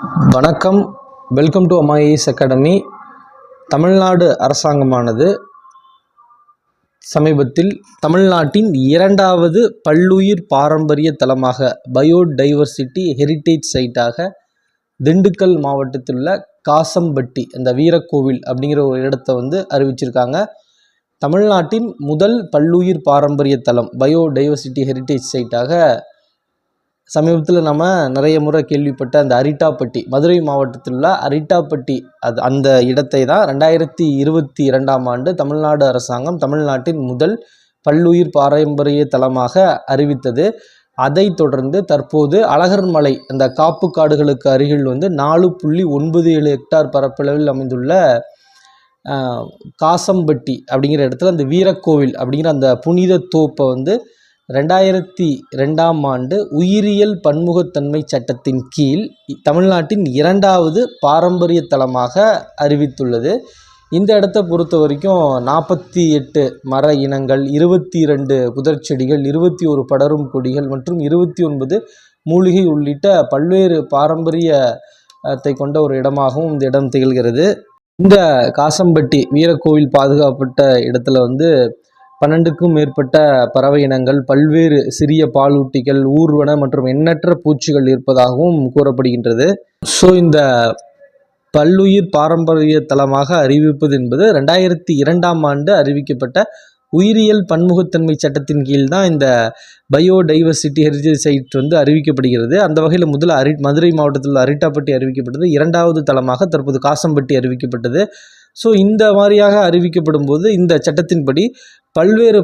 வணக்கம். Welcome to Ammayi's academy. Tamil Nadu அரசாங்கமானது சமீபத்தில் தமிழ்நாட்டின் இரண்டாவது பல்லுயிர் பாரம்பரிய தலமாக பயோடைவர்சிட்டி ஹெரிட்டேஜ் சைட்டாக திண்டுக்கல் மாவட்டத்தில் உள்ள காசம்பட்டி அந்த வீரக்கோவில் அப்படிங்கிற ஒரு இடத்தை அறிவிச்சிருக்காங்க. தமிழ்நாட்டின் முதல் பல்லுயிர் பாரம்பரிய தலம் பயோடைவர்சிட்டி ஹெரிட்டேஜ் சைட்டாக சமீபத்தில் நம்ம நிறைய முறை கேள்விப்பட்ட அந்த அரிட்டாப்பட்டி, மதுரை மாவட்டத்தில் உள்ள அரிட்டாப்பட்டி, அந்த இடத்தை தான் 2022ஆம் ஆண்டு தமிழ்நாடு அரசாங்கம் தமிழ்நாட்டின் முதல் பல்லுயிர் பாரம்பரிய தலமாக அறிவித்தது. அதை தொடர்ந்து தற்போது அழகர்மலை அந்த காப்பு காடுகளுக்கு அருகில் 4.97 ஹெக்டார் பரப்பளவில் அமைந்துள்ள காசம்பட்டி அப்படிங்கிற இடத்துல அந்த வீரக்கோவில் அப்படிங்கிற அந்த புனித தோப்பை 2002ஆம் ஆண்டு உயிரியல் பன்முகத்தன்மை சட்டத்தின் கீழ் தமிழ்நாட்டின் இரண்டாவது பாரம்பரிய தலமாக அறிவித்துள்ளது. இந்த இடத்தை பொறுத்த வரைக்கும் 48 மர இனங்கள், 22 புதர் செடிகள், 21 படரும் கொடிகள் மற்றும் 29 மூலிகை உள்ளிட்ட பல்வேறு பாரம்பரியத்தை கொண்ட ஒரு இடமாகவும் இந்த இடம் திகழ்கிறது. இந்த காசம்பட்டி வீரக்கோவில் பாதுகாப்பட்ட இடத்துல 12க்கும் மேற்பட்ட பறவை இனங்கள், பல்வேறு சிறிய பாலூட்டிகள், ஊர்வன மற்றும் எண்ணற்ற பூச்சிகள் இருப்பதாகவும் கூறப்படுகின்றது. ஸோ இந்த பல்லுயிர் பாரம்பரிய தலமாக அறிவிப்பது என்பது 2002ஆம் ஆண்டு அறிவிக்கப்பட்ட உயிரியல் பன்முகத்தன்மை சட்டத்தின் கீழ் தான் இந்த பயோடைவர்சிட்டி ஹெரிட்டேஜ் சைட் அறிவிக்கப்படுகிறது. அந்த வகையில் முதல்ல மதுரை மாவட்டத்தில் அரிட்டாப்பட்டி அறிவிக்கப்பட்டது. இரண்டாவது தலமாக தற்போது காசம்பட்டி அறிவிக்கப்பட்டது. ஸோ இந்த மாதிரியாக அறிவிக்கப்படும் போது இந்த சட்டத்தின்படி பல்வேறு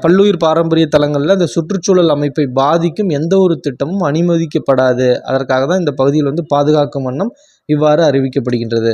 பல்லுயிர் பாரம்பரிய தலங்களில் அந்த சுற்றுச்சூழல் அமைப்பை பாதிக்கும் எந்த ஒரு திட்டமும் அனுமதிக்கப்படாது. அதற்காக தான் இந்த பகுதியில் பாதுகாக்கும் வண்ணம் இவ்வாறு அறிவிக்கப்படுகின்றது.